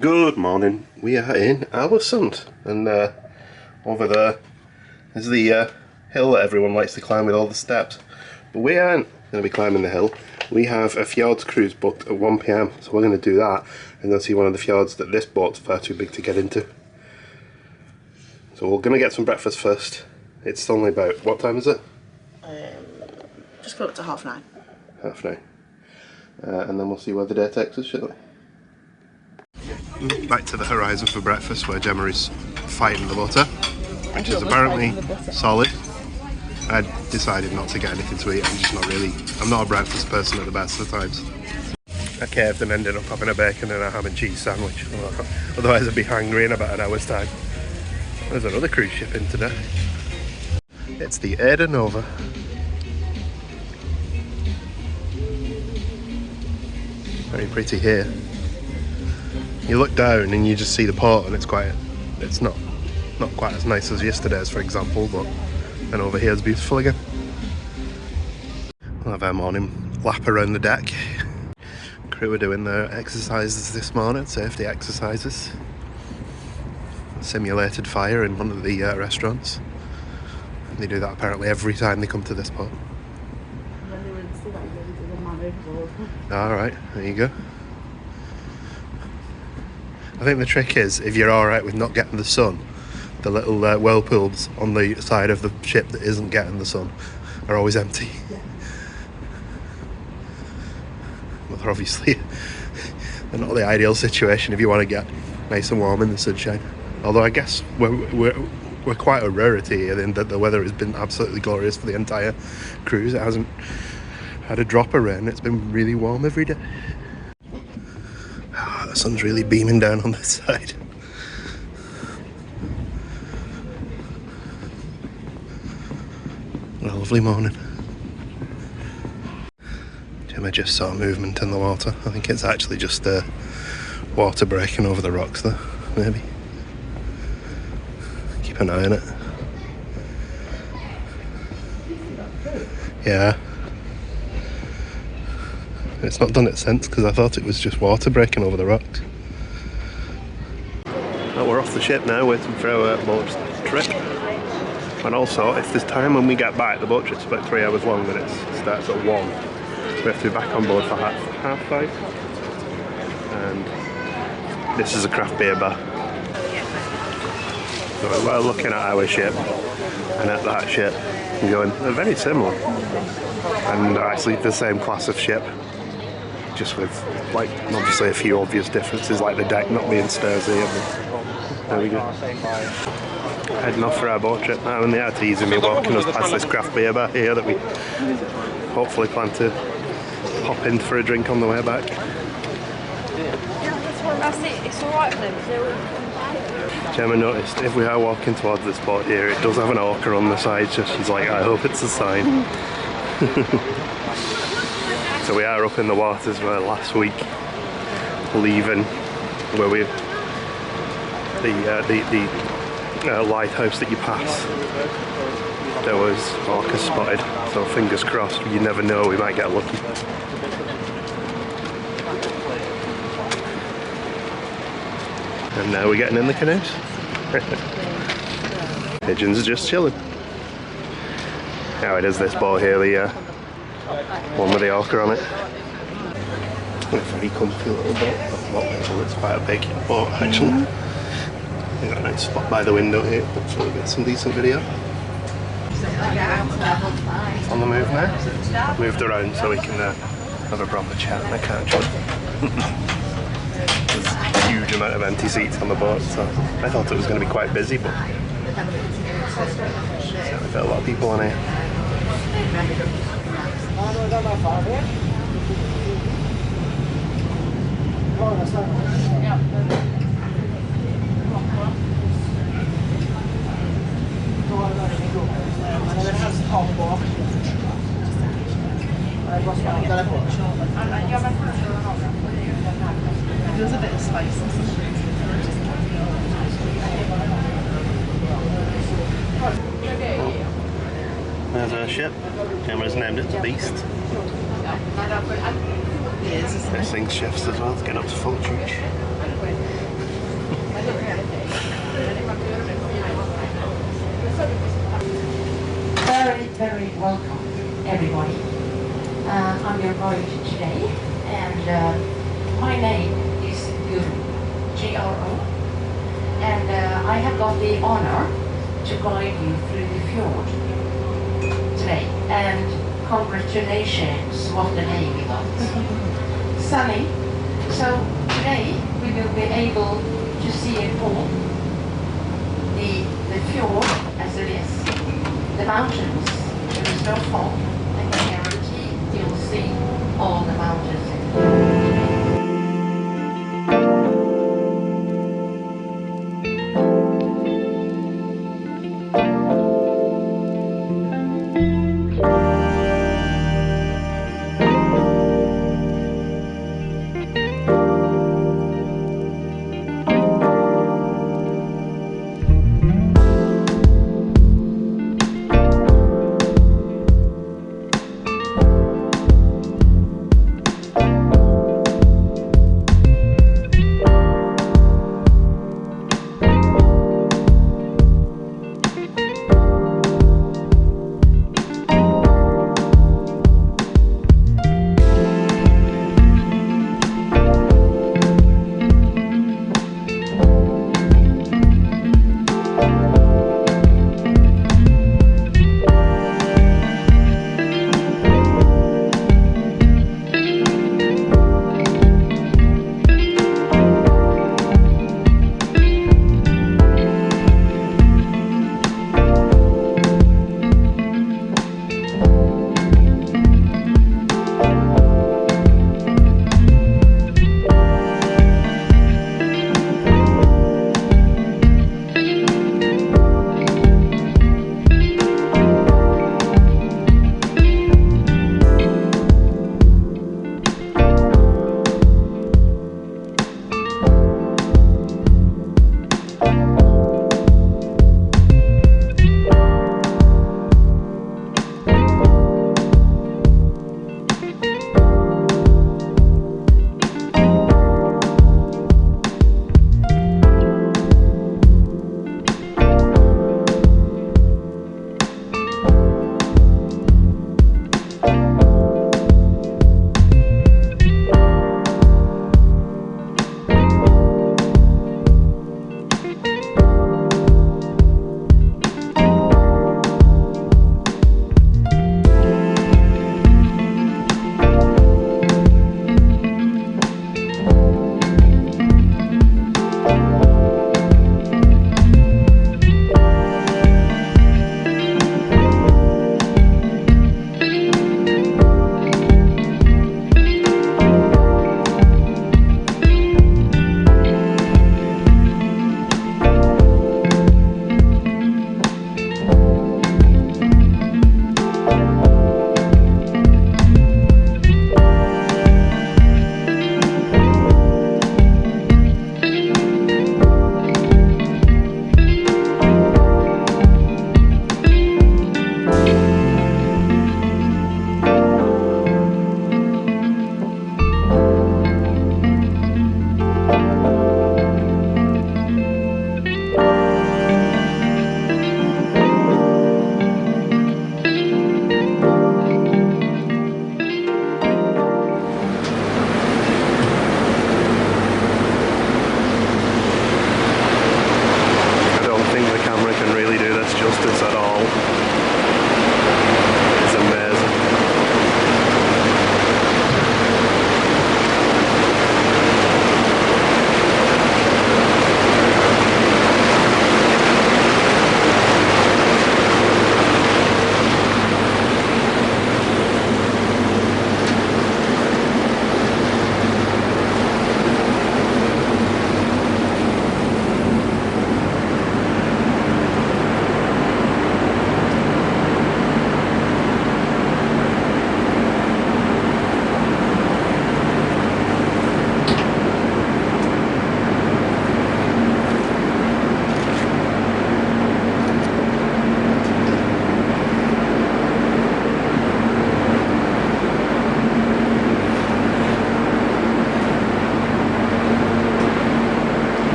Good morning. We are in Ålesund, and over there is the hill that everyone likes to climb with all the steps. But we aren't going to be climbing the hill. We have a Fjords cruise booked at 1 PM, so we're going to do that and go see one of the fjords that this boat's far too big to get into. So we're going to get some breakfast first. It's only about, what time is it? Just go up to 9:30. 9:30. And then we'll see where the day takes us, shall we? Back to the horizon for breakfast, where Gemma is fighting the butter, which is apparently solid. I decided not to get anything to eat. I'm not a breakfast person at the best of times. I caved and ended up having a bacon and a ham and cheese sandwich. Otherwise I'd be hungry in about an hour's time. There's another cruise ship in today. It's the Nova. Very pretty here. You look down and you just see the port, and it's not quite as nice as yesterday's, for example, but then over here is beautiful again. We'll have our morning lap around the deck. Crew are doing their exercises this morning, safety exercises. Simulated fire in one of the restaurants. They do that apparently every time they come to this port. Alright, there you go. I think the trick is, if you're alright with not getting the sun, the little whirlpools on the side of the ship that isn't getting the sun are always empty. Yeah. But they're obviously they're not the ideal situation if you want to get nice and warm in the sunshine. Although I guess we're quite a rarity here in that the weather has been absolutely glorious for the entire cruise. It hasn't had a drop of rain. It's been really warm every day. The sun's really beaming down on this side. What a lovely morning. Gemma just saw movement in the water. I think it's actually just water breaking over the rocks there, maybe. Keep an eye on it. Yeah. It's not done it since, because I thought it was just water breaking over the rocks. Well, we're off the ship now, waiting for our boat trip. And also, if there's time when we get back, the boat trip's about 3 hours long and it starts at 1. We have to be back on board for half 5. And this is a craft beer bar. So we're looking at our ship and at that ship and going, they're very similar. And actually the same class of ship. Just with, like, obviously a few obvious differences, like the deck not being stairsy. There we go. Heading off for our boat trip now, and they are teasing me walking us past this craft beer bar here that we hopefully plan to hop in for a drink on the way back. It's alright for them. Gemma noticed if we are walking towards this boat here, it does have an orca on the side, so she's like, I hope it's a sign. So we are up in the waters where last week, leaving, where we the lighthouse that you pass, there was orcas spotted. So fingers crossed. You never know, we might get lucky. And now we're getting in the canoes. Pigeons are just chilling. Now it is this boat here, the one with the orca on it. A very comfy little boat. It's quite a big boat actually. We've got a nice spot by the window here, hopefully we'll get some decent video. It's on the move now. Moved around so we can have a proper chat on the couch. There's a huge amount of empty seats on the boat, so I thought it was going to be quite busy, but certainly got a lot of people on here. There's a bit of spice and stuff. There's our ship. Gemma's named it the Beast. This thing shifts as well, it's getting up to full juice. welcome everybody. I'm your guide today, and my name is Guro, G-R-O, and I have got the honor to guide you through the fjord today, and congratulations, what a day we got. Sunny, so today we will be able to see it all, the fjord as it is, the mountains, there is no fog, and guarantee you'll see all the mountains.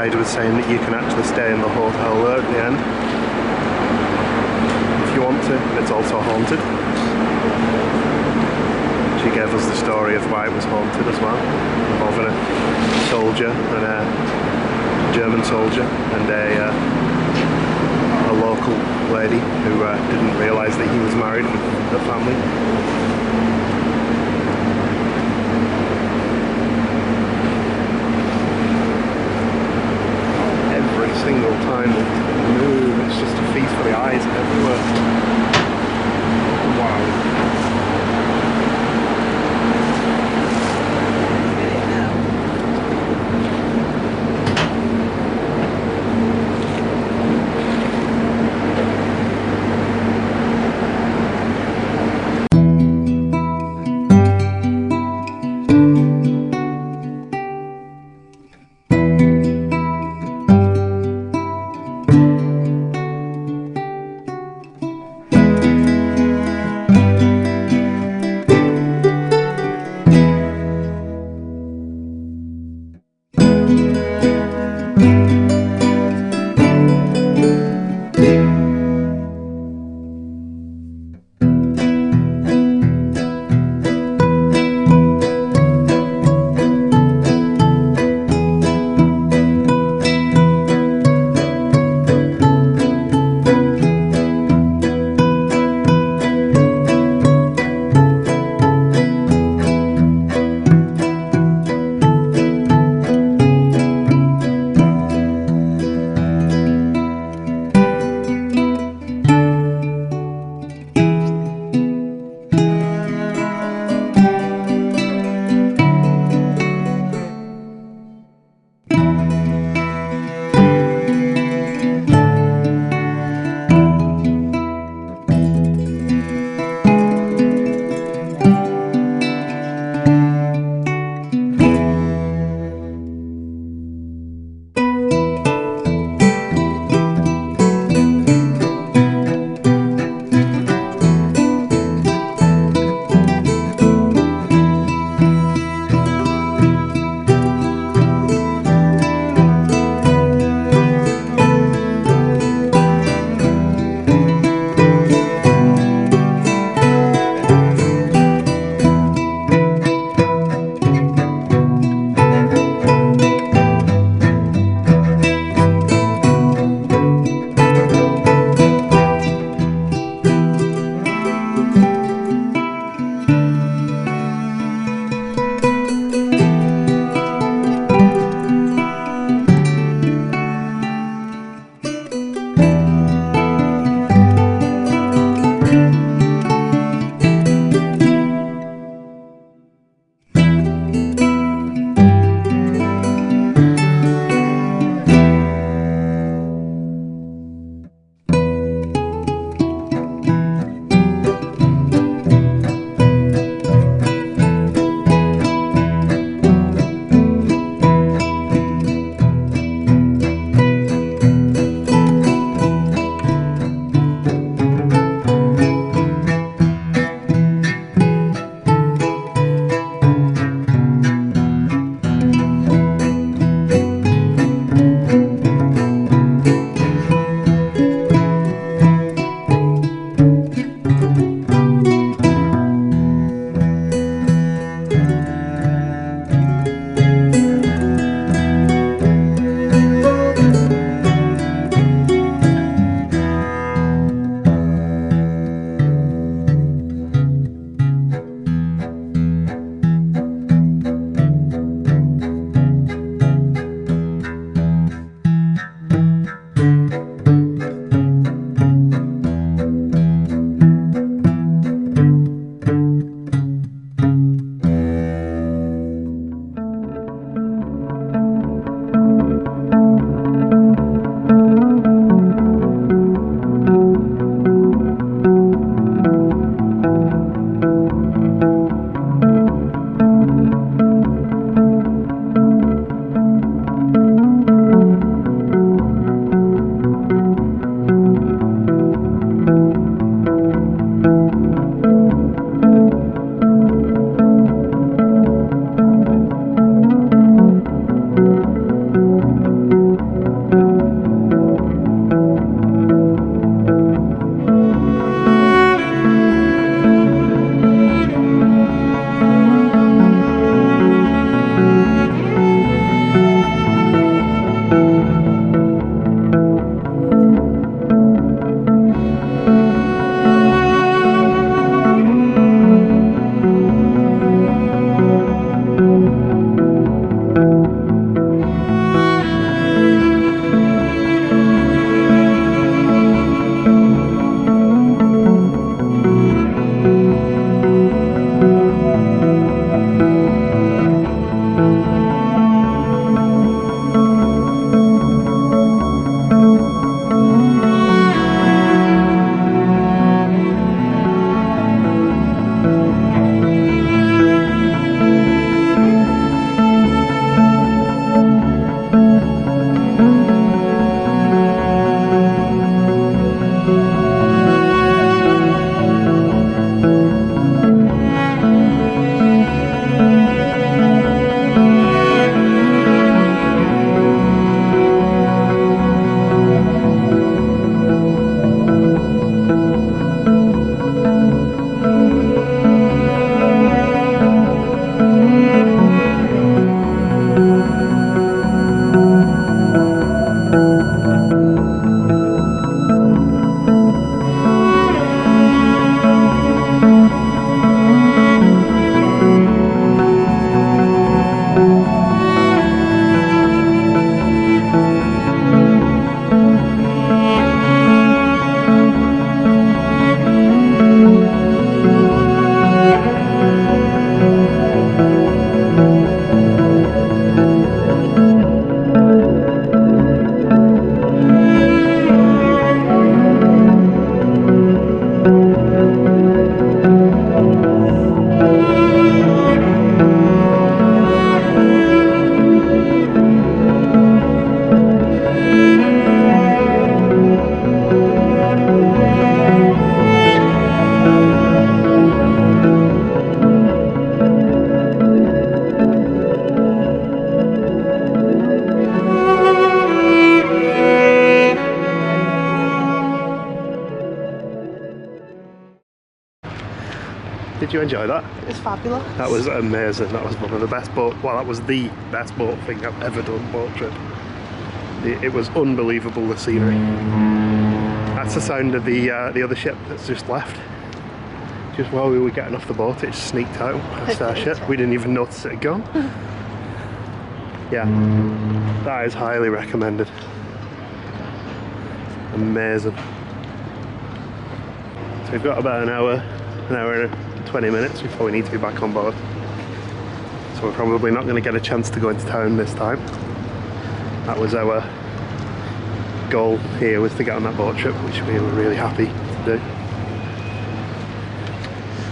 guide was saying that you can actually stay in the hotel there at the end if you want. to, but it's also haunted. She gave us the story of why it was haunted as well, involving a soldier and a German soldier and a local lady who didn't realise that he was married with the family. Every single time we move, it's just a feast for the eyes everywhere. Wow. Did you enjoy that? It was fabulous. That was amazing. That was one of the best boat, well, that was the best boat thing I've ever done, boat trip. It was unbelievable, the scenery. That's the sound of the other ship that's just left. Just while we were getting off the boat, it just sneaked out past our ship. We didn't even notice it had gone. Yeah, that is highly recommended. Amazing. So we've got about an hour and 20 minutes before we need to be back on board. So we're probably not going to get a chance to go into town this time. That was our goal here, was to get on that boat trip, which we were really happy to do.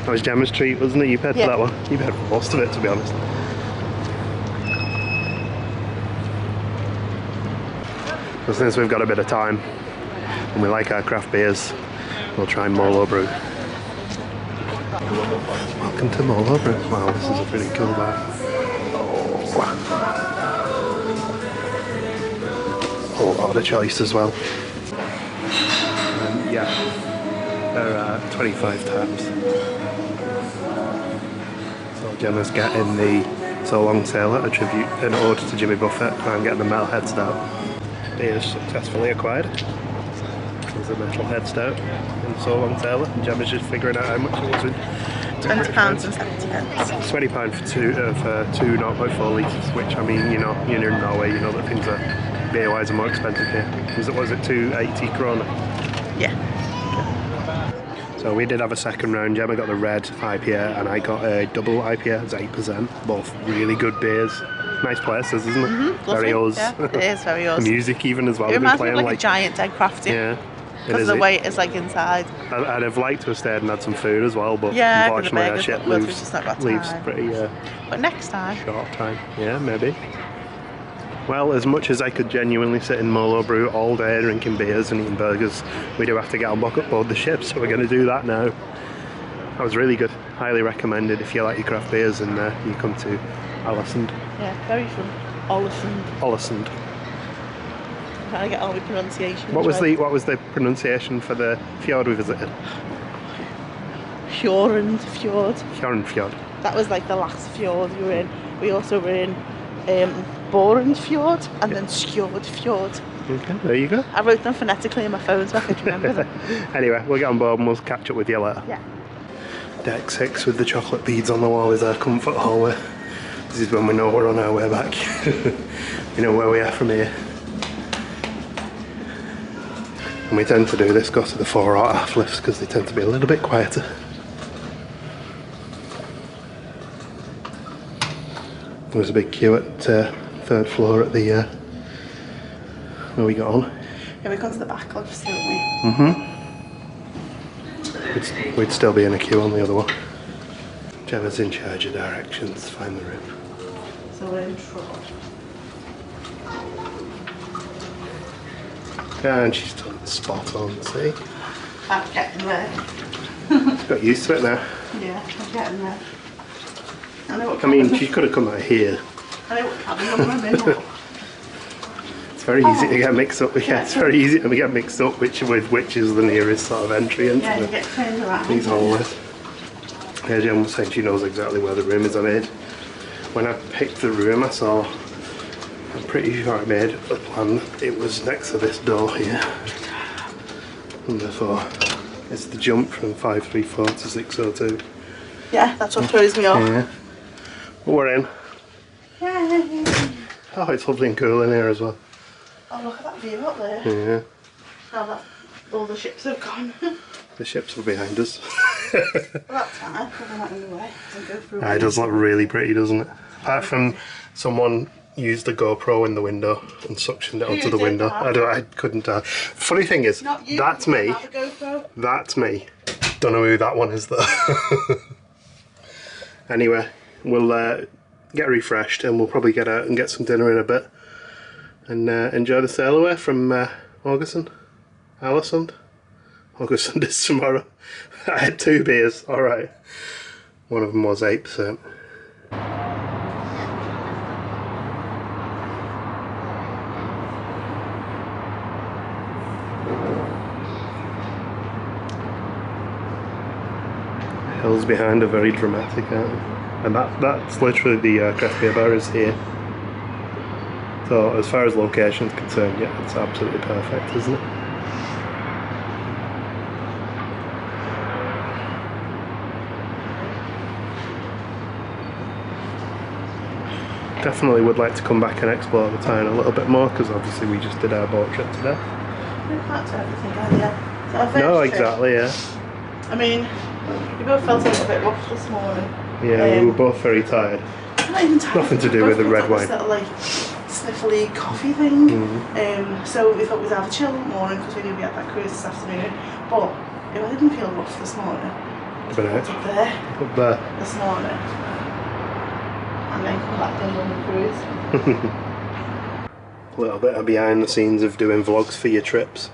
That was Gemma's treat, wasn't it? You paid for that one. You paid for most of it, to be honest. But since we've got a bit of time and we like our craft beers, we'll try Molo Brew. Welcome to Molo Brew. Wow, this is a pretty cool bar. Oh, a lot of choice as well. Yeah, there are 25 taps. So Gemma's getting the So Long Sailor, a tribute, an ode to Jimmy Buffett, and I'm getting the metal head stout. Beer is successfully acquired. There's a metal head stout in So Long Sailor, and Gemma's just figuring out how much it was in £20 and 70 pence. It's £20 for two 0.4 litres, which, I mean, you know, you're in Norway, you know that things are beer-wise are more expensive here. Was it 280 krona? Yeah. So we did have a second round. Gemma got the red IPA and I got a double IPA. It's 8%. Both really good beers. Nice places, isn't it? Mm-hmm, very us. Yeah, it is very us. The music even as well. It reminds me of like a giant dead crafty. Yeah. Because of the way it is like inside. I'd have liked to have stayed and had some food as well, but yeah, unfortunately our ship leaves pretty but next time. Short time. Yeah, maybe. Well, as much as I could genuinely sit in Molo Brew all day drinking beers and eating burgers, we do have to get on board the ship, so we're going to do that now. That was really good. Highly recommended if you like your craft beers, and you come to Ålesund. Yeah, very fun. Ålesund. I'm trying to get all the pronunciation. What was the pronunciation for the fjord we visited? Hjørundfjorden. That was like the last fjord we were in. We also were in Hjørundfjorden and then Skydome. Okay, there you go. I wrote them phonetically in my phone so I could remember them. Anyway, we'll get on board and we'll catch up with you later. Yeah. Deck 6 with the chocolate beads on the wall is our comfort hallway. This is when we know we're on our way back. We know where we are from here. And we tend to do this, go to the 4 or half lifts because they tend to be a little bit quieter. There was a big queue at 3rd floor at the where we got on. Yeah, we got to the back lifts, didn't we? We'd still be in a queue on the other one. Gemma's in charge of directions, find the room. So we're in trouble. And she's done it spot on, see? I'm getting there. Got used to it now. Yeah, I'm getting there. I mean, she could have come out here. I know what cabin number I'm in. It's very easy to get mixed up. Yeah, it's very easy to get mixed up with which is the nearest sort of entry into yeah, you get turned around. these hallways. Yeah, Jen was saying she knows exactly where the room is. I made, when I picked the room, I'm pretty sure I made a plan. It was next to this door here. And therefore, it's the jump from 534 to 602. Yeah, that's what throws me off. Yeah. But we're in. Yay. Oh, it's lovely and cool in here as well. Oh, look at that view up there. Yeah. Now that all the ships have gone. The ships are behind us. Well, that's fine. We're not in the way. Go through It does look really pretty, doesn't it? Apart from someone used the GoPro in the window and suctioned it onto the window. I couldn't tell. Funny thing is, that's me. That's me. Don't know who that one is though. Anyway, we'll get refreshed and we'll probably get out and get some dinner in a bit and enjoy the sail away from Ålesund. Ålesund is tomorrow. I had 2 beers, alright. One of them was 8%. Hills behind are very dramatic, aren't they? And that's literally the craft beer bar is here. So as far as location is concerned, yeah, it's absolutely perfect, isn't it? Definitely would like to come back and explore the town a little bit more because obviously we just did our boat trip today. We can't do everything earlier. No, exactly, yeah. I mean, we both felt a little bit rough this morning. Yeah, we were both very tired. Not even tired. Nothing to do with the red wine. This little, like, sniffly coffee thing. So we thought we'd have a chill morning because we knew we had that cruise this afternoon. But if I didn't feel rough this morning, up there this morning, and then come back down on the cruise. A little bit of behind the scenes of doing vlogs for your trips.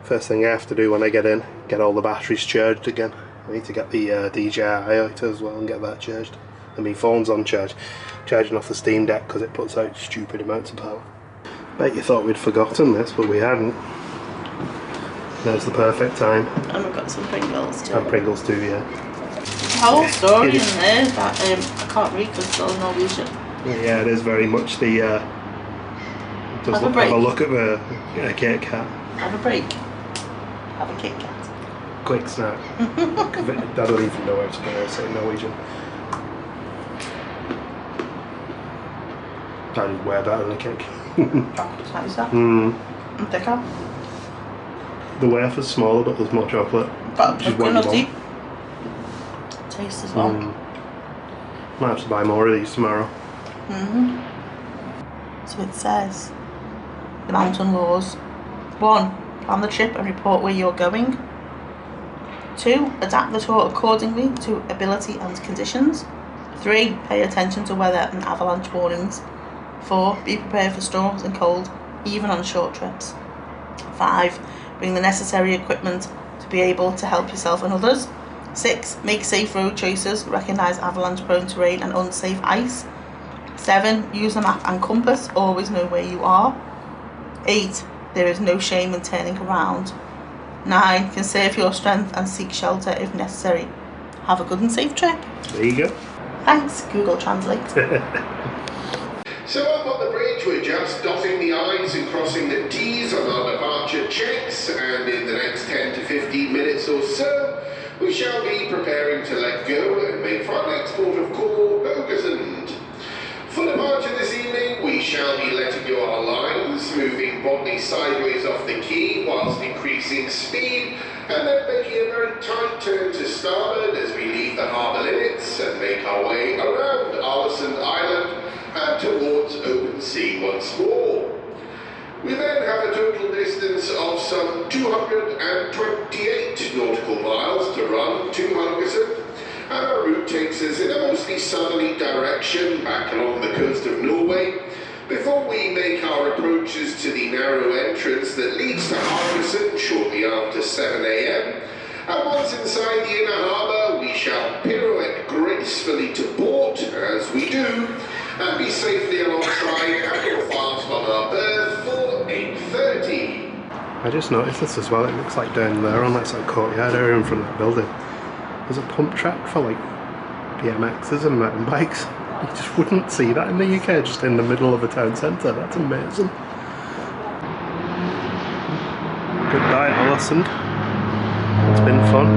First thing I have to do when I get in, get all the batteries charged again. I need to get the DJI out as well and get that charged. And my phone's on charge, charging off the Steam Deck because it puts out stupid amounts of power. Bet you thought we'd forgotten this, but we hadn't. There's the perfect time. And we've got some Pringles too. And Pringles too, yeah. The whole story in there that I can't read because it's all Norwegian. Yeah, it is very much the. Have a look at the Kit Kat. Have a break. Have a Kit Kat. Quick snack. I don't even know how to pronounce it in Norwegian. That is way better than a cake. Chocolate's nicer. And thicker. The wafer's smaller, but there's more chocolate. But it's nutty taste as well. Might have to buy more of these tomorrow. So it says the mountain laws. 1. Plan the trip and report where you're going. 2. Adapt the tour accordingly to ability and conditions. 3. Pay attention to weather and avalanche warnings. 4. Be prepared for storms and cold, even on short trips. 5. Bring the necessary equipment to be able to help yourself and others. 6. Make safe road choices, recognise avalanche-prone terrain and unsafe ice. 7. Use a map and compass, always know where you are. 8. There is no shame in turning around. 9. Conserve your strength and seek shelter if necessary. Have a good and safe trip. There you go. Thanks, Google Translate. So up on the bridge, we're just dotting the I's and crossing the T's on our departure checks, and in the next 10 to 15 minutes or so, we shall be preparing to let go and make for our next port of call, Haugesund. For departure this evening, we shall be letting go our lines, moving bodily sideways off the quay whilst increasing speed, and then making a very tight turn to starboard as we leave the harbour limits and make our way around Ålesund Island and towards open sea once more. We then have a total distance of some 228 nautical miles to run to Haugesund, and our route takes us in a mostly southerly direction back along the coast of Norway before we make our approaches to the narrow entrance that leads to Haugesund shortly after 7 AM. And once inside the inner harbour, we shall pirouette gracefully to port, as we do, and be safely alongside and go fast on our berth for 8:30. I just noticed this as well. It looks like down there on that sort of courtyard area in front of that building, there's a pump track for like BMXs and mountain bikes. You just wouldn't see that in the UK, just in the middle of a town centre. That's amazing. Goodbye, Ålesund. It's been fun.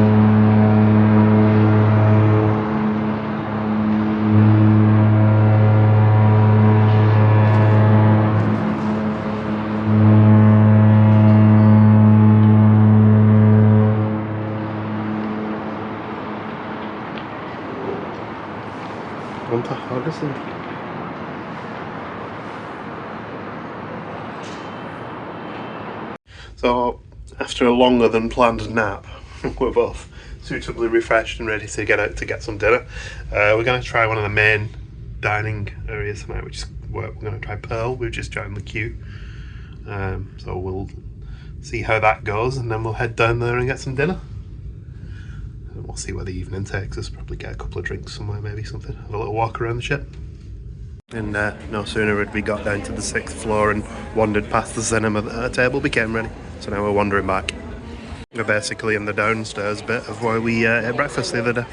On to Haugesund. So, after a longer than planned nap, we're both suitably refreshed and ready to get out to get some dinner. We're going to try one of the main dining areas tonight, which is where we're going to try Pearl. We've just joined the queue, so we'll see how that goes, and then we'll head down there and get some dinner. And we'll see where the evening takes us. Probably get a couple of drinks somewhere, maybe something. Have a little walk around the ship. And no sooner had we got down to the 6th floor and wandered past the cinema that our table became ready. So now we're wandering back. We're basically in the downstairs bit of where we ate breakfast the other day.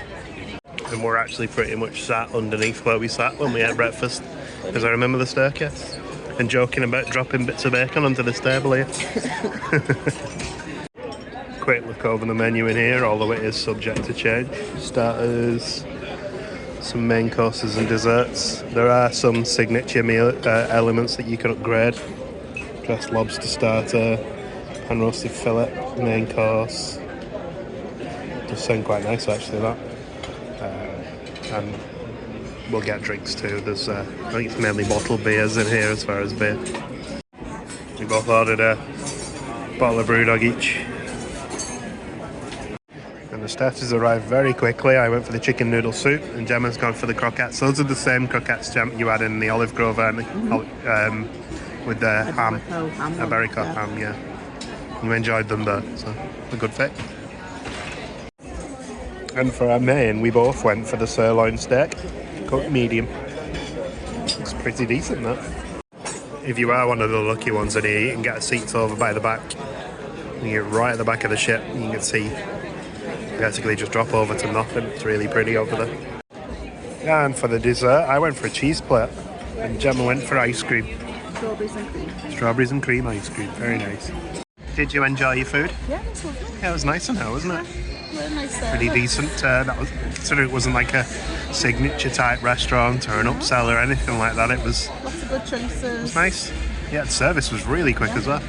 And we're actually pretty much sat underneath where we sat when we ate breakfast, because I remember the staircase. And joking about dropping bits of bacon onto this table here. Quick look over the menu in here, although it is subject to change. Starters, some main courses and desserts. There are some signature meal elements that you can upgrade. Dressed lobster starter, pan roasted fillet, main course. Does sound quite nice actually, that. And we'll get drinks too. There's I think it's mainly bottled beers in here as far as beer. We both ordered a bottle of Brewdog each. And the starters arrived very quickly. I went for the chicken noodle soup and Gemma's gone for the croquettes. Those are the same croquettes, Gemma, you had in the Olive Grove with the ham. Abericot ham, yeah. You enjoyed them though, so a good fit. And for our main, we both went for the sirloin steak, cooked medium. It's pretty decent, that. If you are one of the lucky ones in here, you can get a seat over by the back. You get right at the back of the ship, you can see. Basically just drop over to nothing. It's really pretty over there. And for the dessert, I went for a cheese plate, and Gemma went for ice cream. Strawberries and cream. Strawberries and cream ice cream, very nice. Did you enjoy your food? Yeah, it was lovely. Yeah, it was nice in here, wasn't it? Really nice there. Pretty decent. That was, considering it wasn't like a signature type restaurant or an upsell or anything like that. It was Lots of good choices. It was nice. Yeah, the service was really quick as well.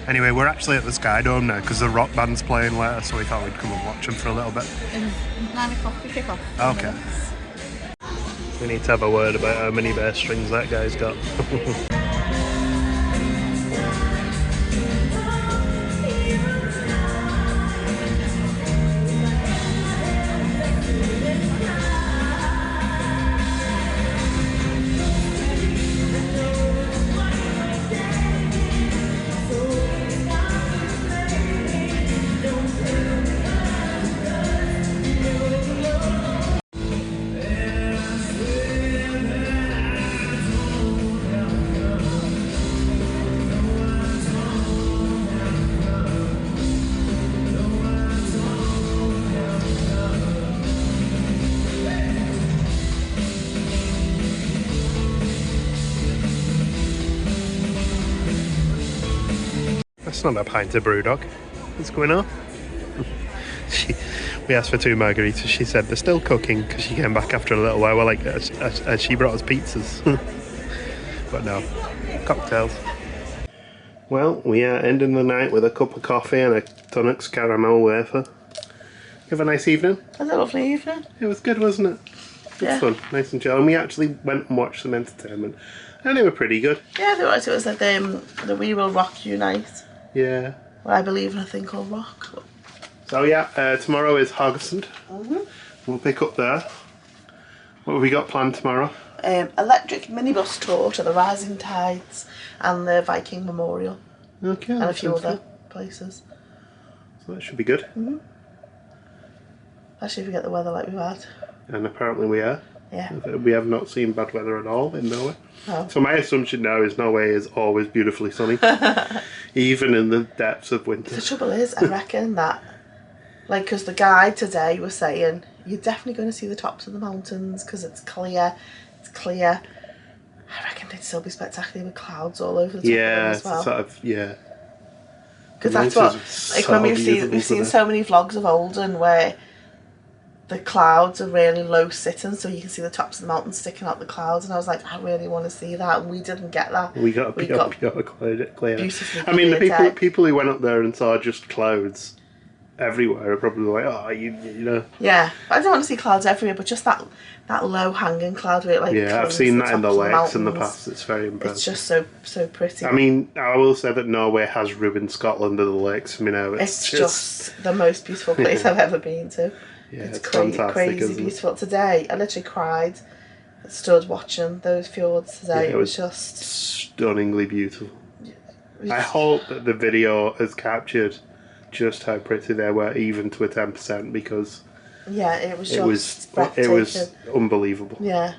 Anyway, we're actually at the Skydome now because the rock band's playing later, so we thought we'd come and watch them for a little bit. In 9 o'clock we kick off. Okay. We need to have a word about how many bass strings that guy's got. It's not a pint of Brewdog. What's going on? We asked for 2 margaritas. She said they're still cooking because she came back after a little while. We're like, she brought us pizzas. But no, cocktails. Well, we are ending the night with a cup of coffee and a Tunnocks caramel wafer. You have a nice evening? It was a lovely evening. It was good, wasn't it? Good fun, nice and chill. And we actually went and watched some entertainment. And they were pretty good. Yeah, they were. It was like the We Will Rock You night. Yeah. Well, I believe in a thing called rock. So yeah, tomorrow is Haugesund. We'll pick up there. What have we got planned tomorrow? Electric minibus tour to the Rising Tides and the Viking Memorial. Okay. And a few other places. So that should be good. Especially if we get the weather like we've had. And apparently we are. Yeah. We have not seen bad weather at all in Norway. No. So my assumption now is Norway is always beautifully sunny. Even in the depths of winter. The trouble is, I reckon that, like, because the guide today was saying, you're definitely going to see the tops of the mountains because it's clear. It's clear. I reckon it'd still be spectacular with clouds all over the top of them as well. Sort of, yeah. Because that's what, like, when we've seen so many vlogs of Olden where the clouds are really low sitting, so you can see the tops of the mountains sticking out the clouds, and I was like, I really want to see that, and we didn't get that. We got clear. Beautifully I mean, clear people who went up there and saw just clouds everywhere are probably like, oh, you know. Yeah, I don't want to see clouds everywhere, but just that low hanging cloud where it, like, yeah, I've seen that in the lakes in the mountains. past. It's very impressive. It's just so pretty. I mean, I will say that Norway has ruined Scotland of the lakes. You know, it's just the most beautiful place I've ever been to. Yeah, it's fantastic, crazy beautiful. Today, I literally cried. I stood watching those fjords today. Yeah, it was just stunningly beautiful. I hope that the video has captured just how pretty they were, even to a 10%, because yeah, it was unbelievable. Yeah,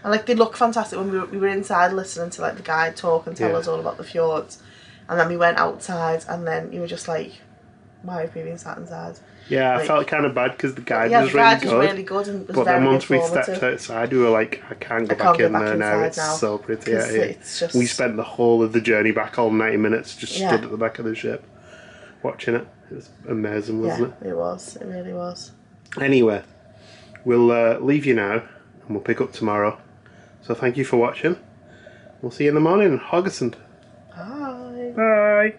and like they look fantastic when we were inside listening to like the guide talk and tell us all about the fjords, and then we went outside, and then you were just like, why have we been sat inside? Yeah, like, I felt kind of bad because the guide was really good and was but very then once we informative. stepped outside, we were like, I can't go back in there now. It's so pretty out here. It's just... We spent the whole of the journey back, all 90 minutes, just stood at the back of the ship watching it. It was amazing, wasn't it? Yeah, it was. It really was. Anyway, we'll leave you now and we'll pick up tomorrow. So thank you for watching. We'll see you in the morning in Haugesund. Bye. Bye.